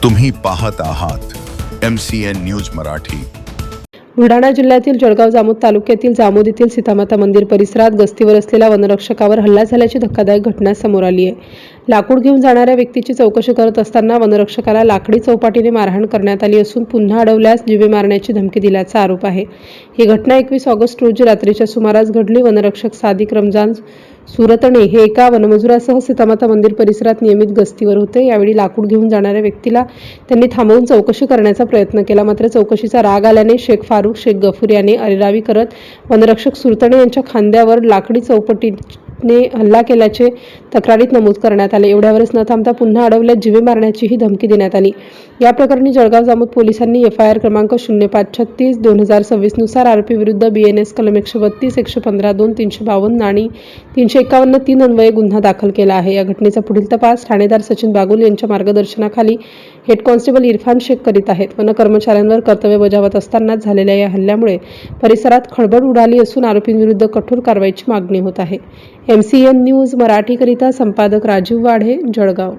तुम्ही पाहत आहात MCN न्यूज मराठी। बुलढाणा जिल्ह्यातील जळगाव जामोद तालुक्यातील जामोद येथील सीतामाता मंदिर परिसरात गस्तीवर असलेल्या वनरक्षकावर हल्ला झाल्याची धक्कादायक घटना समोर आली आहे। लाकूड घेऊन जाणाऱ्या व्यक्तीची चौकशी करत असताना वनरक्षकाला लाकडी चौपाटीने मारहाण करण्यात आली असून पुन्हा अडवल्यास जीवे मारण्याची धमकी दिल्याचा आरोप आहे। ही घटना 21 ऑगस्ट रोजी रात्रीच्या सुमारास घडली। वनरक्षक सादिक रमजान सुरतणे हे एका वनमजुरासह सीतामाता मंदिर परिसरात नियमित गस्तीवर होते। यावेळी लाकूड घेऊन जाणाऱ्या व्यक्तीला त्यांनी थांबवून चौकशी करण्याचा प्रयत्न केला, मात्र चौकशीचा राग आल्याने शेख फारुख शेख गफूर याने अरेरावी करत वनरक्षक सुरतणे यांच्या खांद्यावर लाकडी चौपाटीने हल्ला केल्याचे तक्रारीत नमूद करण्यात आले। एवढ्यावरच न थांबता पुन्हा अडवल्यास जीवे मारण्याचीही धमकी देण्यात आली। या प्रकरणी जळगाव जामोद पोलिसांनी FIR क्रमांक 0536/2026 नुसार आरोपी विरुद्ध BNS कलम 132, 115, 2, 352 आणि 351(3) अन्वये गुन्हा दाखल केला आहे। या घटनेचा पुढील तपास ठाणेदार सचिन बागुल यांच्या मार्गदर्शनाखाली हेड कॉन्स्टेबल इरफान शेख करीत आहेत। वन कर्मचाऱ्यांवर कर्तव्य बजावत असताना झालेल्या या हल्ल्यामुळे परिसरात खळबळ उडाली असून आरोपींविरुद्ध कठोर कारवाईची मागणी होत आहे। MCN न्यूज मराठीकरिता संपादक राजीव वाढे, जळगाव।